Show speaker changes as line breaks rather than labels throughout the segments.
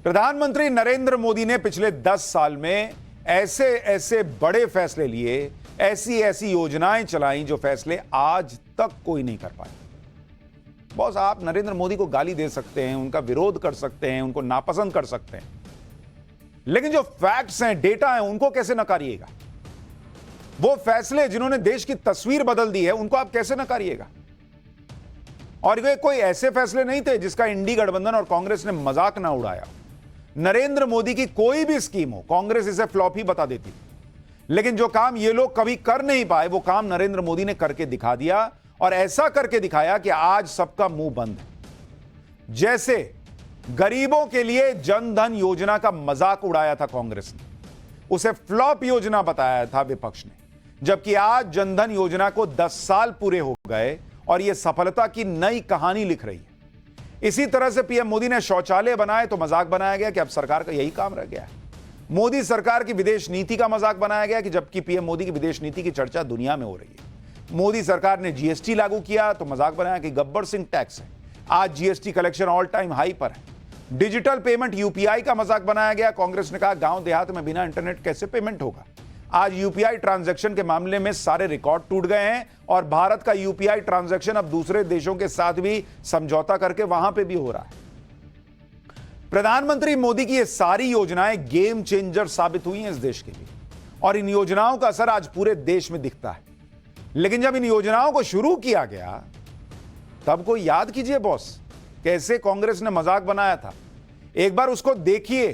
प्रधानमंत्री नरेंद्र मोदी ने पिछले 10 साल में ऐसे ऐसे बड़े फैसले लिए, ऐसी ऐसी योजनाएं चलाई जो फैसले आज तक कोई नहीं कर पाया। बॉस, आप नरेंद्र मोदी को गाली दे सकते हैं, उनका विरोध कर सकते हैं, उनको नापसंद कर सकते हैं, लेकिन जो फैक्ट्स हैं, डेटा हैं, उनको कैसे नकारिएगा? वो फैसले जिन्होंने देश की तस्वीर बदल दी है, उनको आप कैसे नकारिएगा? और वे कोई ऐसे फैसले नहीं थे जिसका इंडी गठबंधन और कांग्रेस ने मजाक ना उड़ाया। नरेंद्र मोदी की कोई भी स्कीम हो, कांग्रेस इसे फ्लॉप ही बता देती, लेकिन जो काम ये लोग कभी कर नहीं पाए, वो काम नरेंद्र मोदी ने करके दिखा दिया, और ऐसा करके दिखाया कि आज सबका मुंह बंद है। जैसे गरीबों के लिए जन धन योजना का मजाक उड़ाया था कांग्रेस ने, उसे फ्लॉप योजना बताया था विपक्ष ने, जबकि आज जनधन योजना को 10 साल पूरे हो गए और यह सफलता की नई कहानी लिख रही है। इसी तरह से पीएम मोदी ने शौचालय बनाए तो मजाक बनाया गया कि अब सरकार का यही काम रह गया है। मोदी सरकार की विदेश नीति का मजाक बनाया गया कि जबकि पीएम मोदी की विदेश नीति की चर्चा दुनिया में हो रही है। मोदी सरकार ने जीएसटी लागू किया तो मजाक बनाया कि गब्बर सिंह टैक्स है। आज GST collection all time high पर है। डिजिटल पेमेंट यूपीआई का मजाक बनाया गया। कांग्रेस ने कहा गांव देहात में बिना इंटरनेट कैसे पेमेंट होगा। आज यूपीआई ट्रांजैक्शन के मामले में सारे रिकॉर्ड टूट गए हैं और भारत का यूपीआई ट्रांजैक्शन अब दूसरे देशों के साथ भी समझौता करके वहां पे भी हो रहा है। प्रधानमंत्री मोदी की ये सारी योजनाएं गेम चेंजर साबित हुई हैं इस देश के लिए, और इन योजनाओं का असर आज पूरे देश में दिखता है। लेकिन जब इन योजनाओं को शुरू किया गया तब को याद कीजिए बॉस, कैसे कांग्रेस ने मजाक बनाया था। एक बार उसको देखिए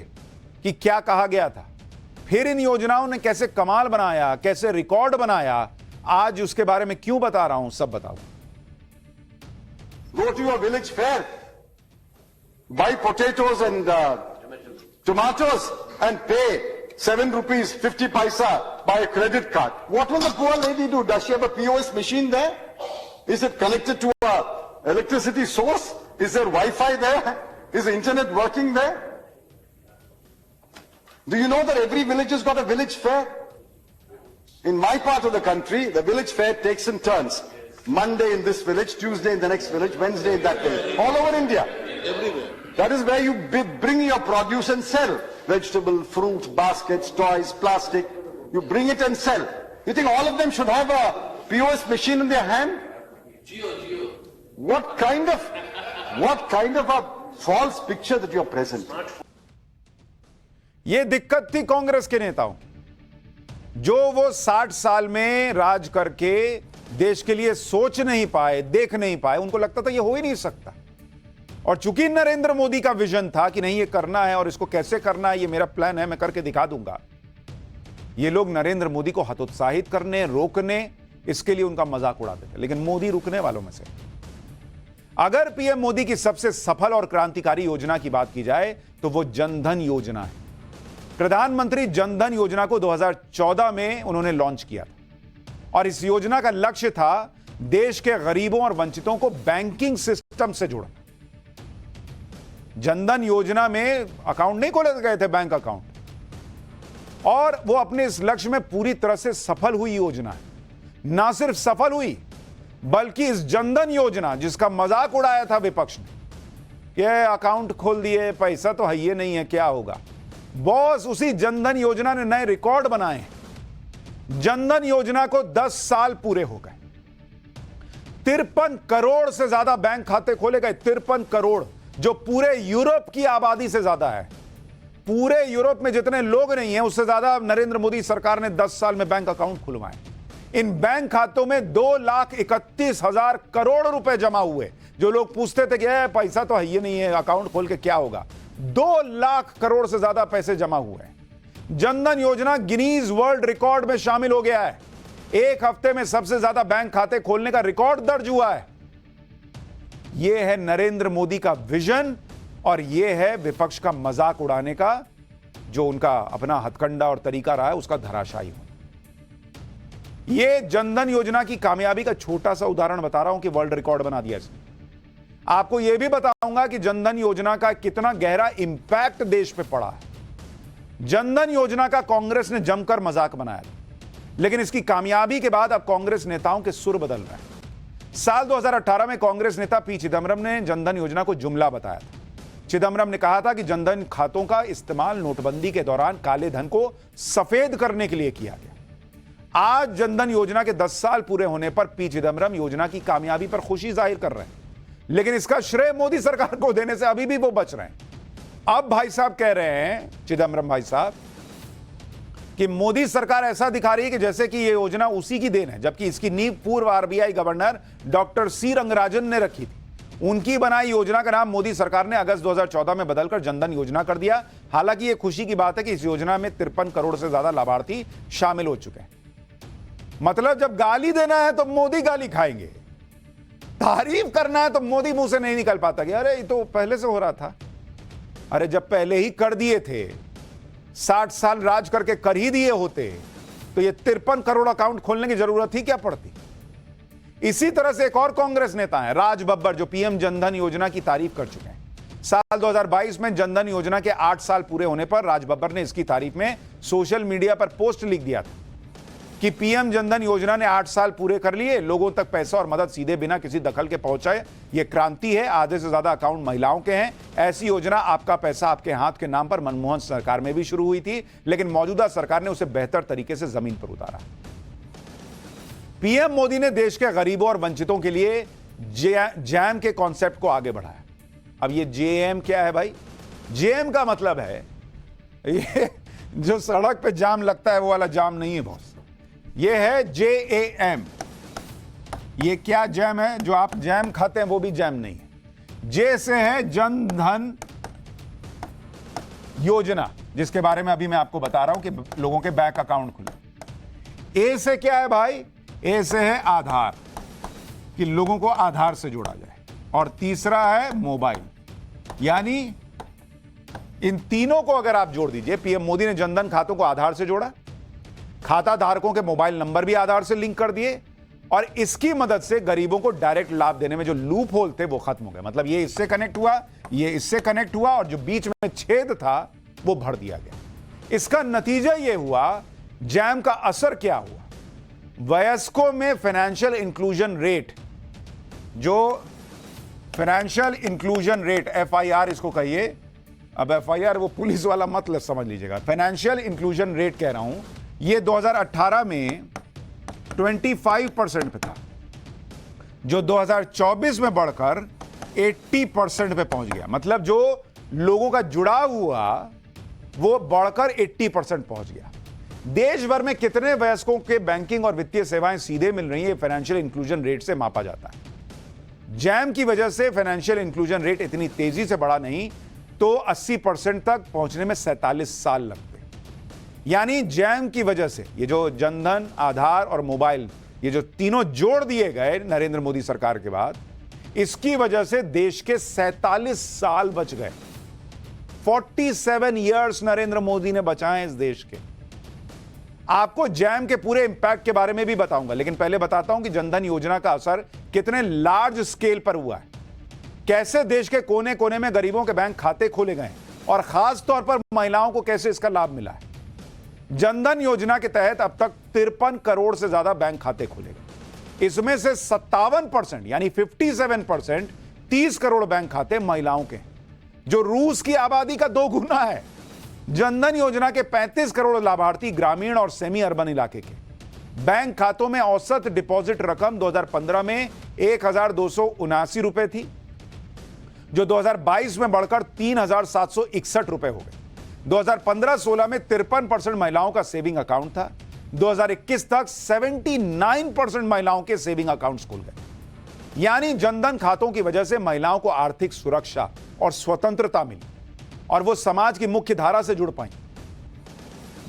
कि क्या कहा गया था, फिर इन योजनाओं ने कैसे कमाल बनाया, कैसे रिकॉर्ड बनाया। आज उसके बारे में क्यों बता रहा हूं, सब बताओ।
Go to your village fair, buy potatoes and tomatoes and pay 7 rupees 50 paisa by a credit card. What will the poor lady do? Does she have a POS machine there? Is it connected to a electricity source? Is there Wi-Fi there? Is the internet working there? Do you know that every village has got a village fair? In my part of the country, the village fair takes in turns. Monday in this village, Tuesday in the next village, Wednesday in that village. All over India. Everywhere. That is where you bring your produce and sell. Vegetable, fruit, baskets, toys, plastic. You bring it and sell. You think all of them should have a POS machine in their hand? Geo. What kind of a false picture that you are present?
यह दिक्कत थी कांग्रेस के नेताओं, जो वो 60 साल में राज करके देश के लिए सोच नहीं पाए, देख नहीं पाए। उनको लगता था ये हो ही नहीं सकता, और चूंकि नरेंद्र मोदी का विजन था कि नहीं ये करना है और इसको कैसे करना है, ये मेरा प्लान है, मैं करके दिखा दूंगा, ये लोग नरेंद्र मोदी को हतोत्साहित करने, रोकने, इसके लिए उनका मजाक उड़ाते थे। लेकिन मोदी रुकने वालों में से। अगर पीएम मोदी की सबसे सफल और क्रांतिकारी योजना की बात की जाए तो वो जनधन योजना है। प्रधानमंत्री जनधन योजना को 2014 में उन्होंने लॉन्च किया था, और इस योजना का लक्ष्य था देश के गरीबों और वंचितों को बैंकिंग सिस्टम से जोड़ना। जनधन योजना में अकाउंट नहीं खोले गए थे, बैंक अकाउंट, और वो अपने इस लक्ष्य में पूरी तरह से सफल हुई योजना है। ना सिर्फ सफल हुई, बल्कि इस जनधन योजना जिसका मजाक उड़ाया था विपक्ष ने, ये अकाउंट खोल दिए, पैसा तो है ये नहीं है, क्या होगा। बॉस, उसी जनधन योजना ने नए रिकॉर्ड बनाए। जनधन योजना को 10 साल पूरे हो गए। 53 करोड़ से ज्यादा बैंक खाते खोले गए। 53 करोड़, जो पूरे यूरोप की आबादी से ज्यादा है। पूरे यूरोप में जितने लोग नहीं हैं, उससे ज्यादा नरेंद्र मोदी सरकार ने 10 साल में बैंक अकाउंट खुलवाए। इन बैंक खातों में 2,31,000 करोड़ रुपए जमा हुए। जो लोग पूछते थे कि पैसा तो है ये नहीं है, अकाउंट खोल के क्या होगा, 2 लाख करोड़ से ज्यादा पैसे जमा हुए हैं। जनधन योजना गिनीज वर्ल्ड रिकॉर्ड में शामिल हो गया है। एक हफ्ते में सबसे ज्यादा बैंक खाते खोलने का रिकॉर्ड दर्ज हुआ है। यह है नरेंद्र मोदी का विजन, और यह है विपक्ष का मजाक उड़ाने का, जो उनका अपना हथकंडा और तरीका रहा है, उसका धराशायी हो। यह जनधन योजना की कामयाबी का छोटा सा उदाहरण बता रहा हूं कि वर्ल्ड रिकॉर्ड बना दिया इसने। आपको यह भी बताऊंगा कि जनधन योजना का कितना गहरा इंपैक्ट देश पे पड़ा है। जनधन योजना का कांग्रेस ने जमकर मजाक बनाया, लेकिन इसकी कामयाबी के बाद अब कांग्रेस नेताओं के सुर बदल रहे हैं। साल 2018 में कांग्रेस नेता पी चिदंबरम ने जनधन योजना को जुमला बताया था। चिदम्बरम ने कहा था कि जनधन खातों का इस्तेमाल नोटबंदी के दौरान काले धन को सफेद करने के लिए किया गया। आज जनधन योजना के 10 साल पूरे होने पर पी चिदम्बरम योजना की कामयाबी पर खुशी जाहिर कर रहे हैं, लेकिन इसका श्रेय मोदी सरकार को देने से अभी भी वो बच रहे हैं। अब भाई साहब कह रहे हैं, चिदम्बरम भाई साहब, कि मोदी सरकार ऐसा दिखा रही है कि जैसे कि ये योजना उसी की देन है, जबकि इसकी नींव पूर्व RBI governor doctor C Rangarajan ने रखी थी। उनकी बनाई योजना का नाम मोदी सरकार ने अगस्त 2014 में बदलकर जनधन योजना कर दिया। हालांकि यह खुशी की बात है कि इस योजना में 53 करोड़ से ज्यादा लाभार्थी शामिल हो चुके हैं। मतलब जब गाली देना है तो मोदी गाली खाएंगे, तारीफ करना है तो मोदी मुंह से नहीं निकल पाता कि अरे ये तो पहले से हो रहा था। अरे जब पहले ही कर दिए थे, 60 साल राज करके कर ही दिए होते तो ये 53 करोड़ अकाउंट खोलने की जरूरत ही क्या पड़ती। इसी तरह से एक और कांग्रेस नेता है राज बब्बर, जो पीएम जनधन योजना की तारीफ कर चुके हैं। साल 2022 में जनधन योजना के 8 साल पूरे होने पर राज बब्बर ने इसकी तारीफ में सोशल मीडिया पर पोस्ट लिख दिया था कि पीएम जनधन योजना ने 8 साल पूरे कर लिए, लोगों तक पैसा और मदद सीधे बिना किसी दखल के पहुंचाए। यह क्रांति है। आधे से ज्यादा अकाउंट महिलाओं के हैं। ऐसी योजना आपका पैसा आपके हाथ के नाम पर मनमोहन सरकार में भी शुरू हुई थी, लेकिन मौजूदा सरकार ने उसे बेहतर तरीके से जमीन पर उतारा। पीएम मोदी ने देश के गरीबों और वंचितों के लिए जैम के कॉन्सेप्ट को आगे बढ़ाया। अब ये जेएम क्या है भाई? जेएम का मतलब है ये जो सड़क पे जाम लगता है वो वाला जाम नहीं है बॉस, ये है जेएम। ये क्या जैम है? जो आप जैम खाते हैं वो भी जैम नहीं है। जे से है जन धन योजना, जिसके बारे में अभी मैं आपको बता रहा हूं कि लोगों के बैंक अकाउंट खुले। ए से क्या है भाई? ए से है आधार, कि लोगों को आधार से जोड़ा जाए। और तीसरा है मोबाइल, यानी इन तीनों को अगर आप जोड़ दीजिए, पीएम मोदी ने जनधन खातों को आधार से जोड़ा, खाता धारकों के मोबाइल नंबर भी आधार से लिंक कर दिए, और इसकी मदद से गरीबों को डायरेक्ट लाभ देने में जो लूप होल थे वो खत्म हो गए। मतलब ये इससे कनेक्ट हुआ, ये इससे कनेक्ट हुआ, और जो बीच में छेद था वो भर दिया गया। इसका नतीजा ये हुआ, जैम का असर क्या हुआ? वयस्कों में फाइनेंशियल इंक्लूजन रेट, जो फाइनेंशियल इंक्लूजन रेट FIR इसको कहिए, अब FIR वो पुलिस वाला मतलब समझ लीजिएगा, फाइनेंशियल इंक्लूजन रेट कह रहा हूं, ये 2018 में 25% पे था, जो 2024 में बढ़कर 80% पे पहुंच गया। मतलब जो लोगों का जुड़ाव हुआ वो बढ़कर 80% पहुंच गया। देश भर में कितने वयस्कों के बैंकिंग और वित्तीय सेवाएं सीधे मिल रही है, फाइनेंशियल इंक्लूजन रेट से मापा जाता है। जैम की वजह से फाइनेंशियल इंक्लूजन रेट इतनी तेजी से बढ़ा नहीं तो 80% तक पहुंचने में 47 साल लगते। यानी जैम की वजह से ये जो जनधन, आधार और मोबाइल, ये जो तीनों जोड़ दिए गए नरेंद्र मोदी सरकार के बाद, इसकी वजह से देश के 47 साल बच गए। 47 इयर्स नरेंद्र मोदी ने बचाए इस देश के। आपको जैम के पूरे इंपैक्ट के बारे में भी बताऊंगा, लेकिन पहले बताता हूं कि जनधन योजना का असर कितने लार्ज स्केल पर हुआ है, कैसे देश के कोने कोने में गरीबों के बैंक खाते खोले गए, और खास तौर पर महिलाओं को कैसे इसका लाभ मिला है। जनधन योजना के तहत अब तक 53 करोड़ से ज्यादा बैंक खाते खोले गए। इसमें से 57% यानी 57%, 30 करोड़ बैंक खाते महिलाओं के, जो रूस की आबादी का 2 गुना है। जनधन योजना के 35 करोड़ लाभार्थी ग्रामीण और सेमी अर्बन इलाके के। बैंक खातों में औसत डिपॉजिट रकम 2015 में 1279 रुपए थी, जो 2022 में बढ़कर 3761 रुपए हो गए। 2015-16 में 53% महिलाओं का सेविंग अकाउंट था। 2021 तक 79% महिलाओं के सेविंग अकाउंट्स खुल गए। यानी जनधन खातों की वजह से महिलाओं को आर्थिक सुरक्षा और स्वतंत्रता मिली और वो समाज की मुख्य धारा से जुड़ पाई।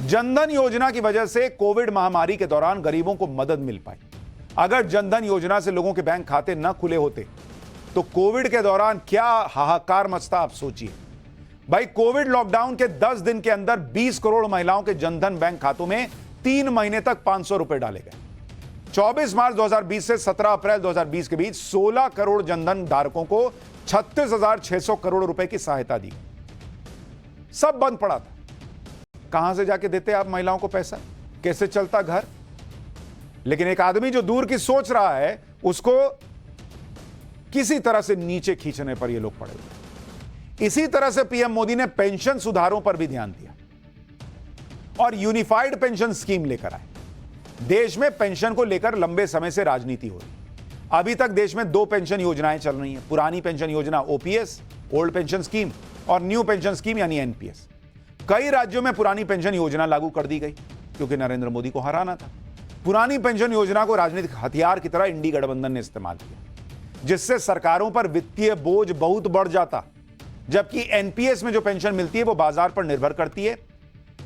जनधन योजना की वजह से कोविड महामारी के दौरान गरीबों को मदद मिल पाई। अगर जनधन योजना से लोगों के बैंक खाते न खुले होते तो कोविड के दौरान क्या हाहाकार मचता, आप सोचिए भाई। कोविड लॉकडाउन के 10 दिन के अंदर 20 करोड़ महिलाओं के जनधन बैंक खातों में 3 महीने तक 500 रुपए डाले गए। 24 मार्च 2020 से 17 अप्रैल 2020 के बीच 16 करोड़ जनधन धारकों को 36,600 करोड़ रुपए की सहायता दी। सब बंद पड़ा था। कहां से जाके देते आप महिलाओं को पैसा, कैसे चलता घर? लेकिन एक आदमी जो दूर की सोच रहा है, उसको किसी तरह से नीचे खींचने पर ये लोग पड़े हुए। इसी तरह से पीएम मोदी ने पेंशन सुधारों पर भी ध्यान दिया और यूनिफाइड पेंशन स्कीम लेकर आए। देश में पेंशन को लेकर लंबे समय से राजनीति हो रही। अभी तक देश में 2 पेंशन योजनाएं चल रही हैं, पुरानी पेंशन योजना ओपीएस, ओल्ड पेंशन स्कीम, और न्यू पेंशन स्कीम यानी एनपीएस। कई राज्यों में पुरानी पेंशन योजना लागू कर दी गई क्योंकि नरेंद्र मोदी को हराना था। पुरानी पेंशन योजना को राजनीतिक हथियार की तरह इंडी गठबंधन ने इस्तेमाल किया, जिससे सरकारों पर वित्तीय बोझ बहुत बढ़ जाता, जबकि एनपीएस में जो पेंशन मिलती है वो बाजार पर निर्भर करती है।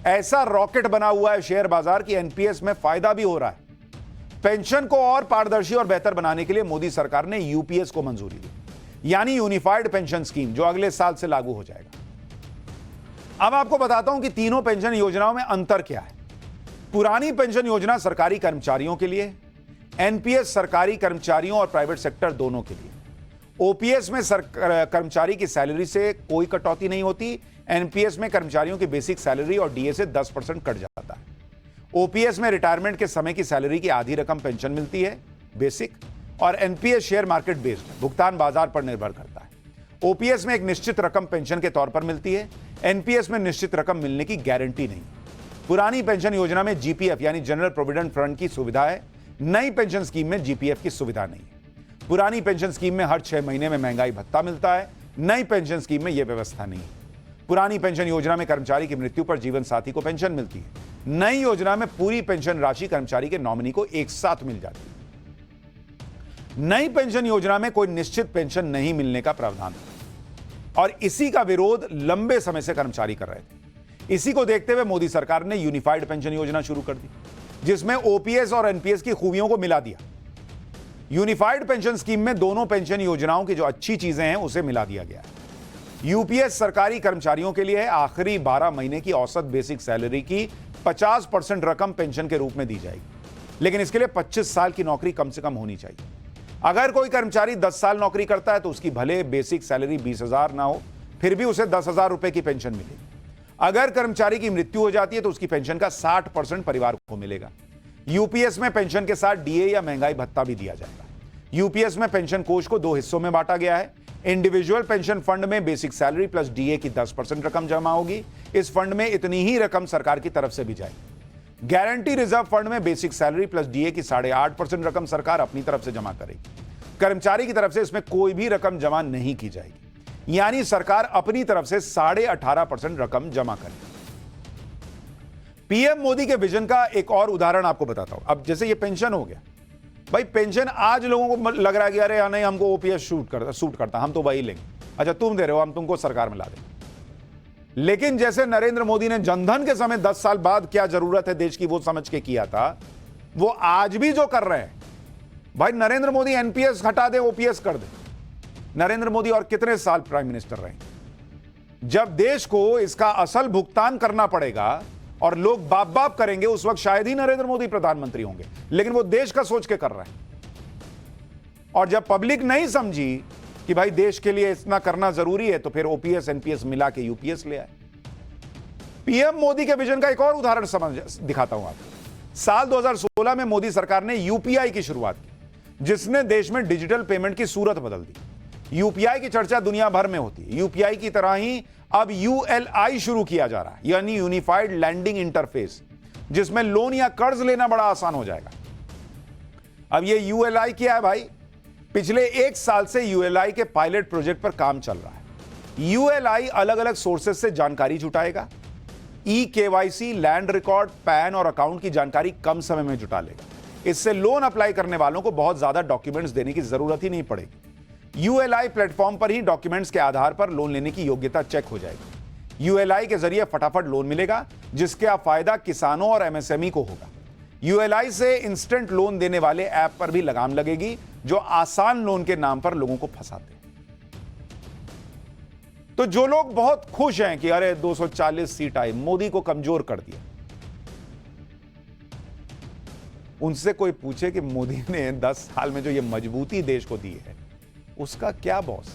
ऐसा रॉकेट बना हुआ है शेयर बाजार की एनपीएस में फायदा भी हो रहा है। पेंशन को और पारदर्शी और बेहतर बनाने के लिए मोदी सरकार ने यूपीएस को मंजूरी दी, यानी यूनिफाइड पेंशन स्कीम, जो अगले साल से लागू हो जाएगा। अब आपको बताता हूं कि तीनों पेंशन योजनाओं में अंतर क्या है। पुरानी पेंशन योजना सरकारी कर्मचारियों के लिए, एनपीएस सरकारी कर्मचारियों और प्राइवेट सेक्टर दोनों के लिए। ओपीएस में कर्मचारी की सैलरी से कोई कटौती नहीं होती। एनपीएस में कर्मचारियों की बेसिक सैलरी और डीए से 10% कट जाता है। ओपीएस में रिटायरमेंट के समय की सैलरी की आधी रकम पेंशन मिलती है बेसिक, और एनपीएस शेयर मार्केट बेस्ड है, भुगतान बाजार पर निर्भर करता है। ओपीएस में एक निश्चित रकम पेंशन के तौर पर मिलती है, एनपीएस में निश्चित रकम मिलने की गारंटी नहीं। पुरानी पेंशन योजना में जीपीएफ यानी जनरल प्रोविडेंट फंड की सुविधा है, नई पेंशन स्कीम में जीपीएफ की सुविधा नहीं है। पुरानी पेंशन स्कीम में हर 6 महीने में महंगाई भत्ता मिलता है, नई पेंशन स्कीम में यह व्यवस्था नहीं है। पुरानी पेंशन योजना में कर्मचारी की मृत्यु पर जीवन साथी को पेंशन मिलती है, नई योजना में पूरी पेंशन राशि कर्मचारी के नॉमिनी को एक साथ मिल जाती है। नई पेंशन योजना में कोई निश्चित पेंशन नहीं मिलने का प्रावधान है और इसी का विरोध लंबे समय से कर्मचारी कर रहे थे। इसी को देखते हुए मोदी सरकार ने यूनिफाइड पेंशन योजना शुरू कर दी, जिसमें ओपीएस और एनपीएस की खूबियों को मिला दिया। यूनिफाइड पेंशन स्कीम में दोनों पेंशन योजनाओं की जो अच्छी चीजें हैं उसे मिला दिया गया है। यूपीएस सरकारी कर्मचारियों के लिए है, आखिरी 12 महीने की औसत बेसिक सैलरी की 50% रकम पेंशन के रूप में दी जाएगी, लेकिन इसके लिए 25 साल की नौकरी कम से कम होनी चाहिए। अगर कोई कर्मचारी 10 साल नौकरी करता है तो उसकी भले बेसिक सैलरी 20,000 ना हो, फिर भी उसे 10,000 रुपए की पेंशन मिलेगी। अगर कर्मचारी की मृत्यु हो जाती है तो उसकी पेंशन का 60% परिवार को मिलेगा। यूपीएस में पेंशन के साथ डीए या महंगाई भत्ता भी दिया जाएगा। यूपीएस में पेंशन कोष को 2 हिस्सों में बांटा गया है। इंडिविजुअल पेंशन फंड में बेसिक सैलरी प्लस डीए की 10% रकम जमा होगी। इस फंड में इतनी ही रकम सरकार की तरफ से भी जाएगी। गारंटी रिजर्व फंड में बेसिक सैलरी प्लस डीए की 8.5% रकम सरकार अपनी तरफ से जमा करेगी। कर्मचारी की तरफ से इसमें कोई भी रकम जमा नहीं की जाएगी, यानी सरकार अपनी तरफ से 18.5% रकम जमा करेगी। पीएम मोदी के विजन का एक और उदाहरण आपको बताता हूं। अब जैसे ये पेंशन हो गया, भाई पेंशन आज लोगों को लग रहा है कि अरे नहीं, हमको ओपीएस सूट करता, हम तो वही लेंगे। अच्छा, तुम दे रहे हो, हम तुमको सरकार में ला देंगे। लेकिन जैसे नरेंद्र मोदी ने जनधन के समय 10 साल बाद क्या जरूरत है देश की वो समझ के किया था, वो आज भी जो कर रहे हैं, भाई नरेंद्र मोदी एनपीएस हटा दे, ओपीएस कर दे। नरेंद्र मोदी और कितने साल प्राइम मिनिस्टर रहे? जब देश को इसका असल भुगतान करना पड़ेगा और लोग बाप बाप करेंगे, उस वक्त शायद ही नरेंद्र मोदी प्रधानमंत्री होंगे, लेकिन वो देश का सोच के कर रहे हैं। और जब पब्लिक नहीं समझी कि भाई देश के लिए इतना करना जरूरी है, तो फिर ओपीएस एनपीएस मिला के यूपीएस ले आए। पीएम मोदी के विजन का एक और उदाहरण दिखाता हूं आपको। साल 2016 में मोदी सरकार ने यूपीआई की शुरुआत की, जिसने देश में डिजिटल पेमेंट की सूरत बदल दी। यूपीआई की चर्चा दुनिया भर में होती है। यूपीआई की तरह ही अब यूएलआई शुरू किया जा रहा है, यानी यूनिफाइड लैंडिंग इंटरफेस, जिसमें लोन या कर्ज लेना बड़ा आसान हो जाएगा। अब ये यूएलआई क्या है भाई? पिछले 1 साल से यूएलआई के पायलट प्रोजेक्ट पर काम चल रहा है। यूएलआई अलग अलग सोर्सेस से जानकारी जुटाएगा। केवाईसी, लैंड रिकॉर्ड, पैन और अकाउंट की जानकारी कम समय में जुटा लेगा। इससे लोन अप्लाई करने वालों को बहुत ज्यादा डॉक्यूमेंट्स देने की जरूरत ही नहीं पड़ेगी। यूएलआई प्लेटफॉर्म पर ही डॉक्यूमेंट्स के आधार पर लोन लेने की योग्यता चेक हो जाएगी। यूएलआई के जरिए फटाफट लोन मिलेगा, जिसका फायदा किसानों और एमएसएमई को होगा। यूएलआई से इंस्टेंट लोन देने वाले ऐप पर भी लगाम लगेगी, जो आसान लोन के नाम पर लोगों को फंसाते हैं। तो जो लोग बहुत खुश हैं कि अरे 240 सीट आई, मोदी को कमजोर कर दिया, उनसे कोई पूछे कि मोदी ने 10 साल में जो ये मजबूती देश को दी है, उसका क्या बॉस?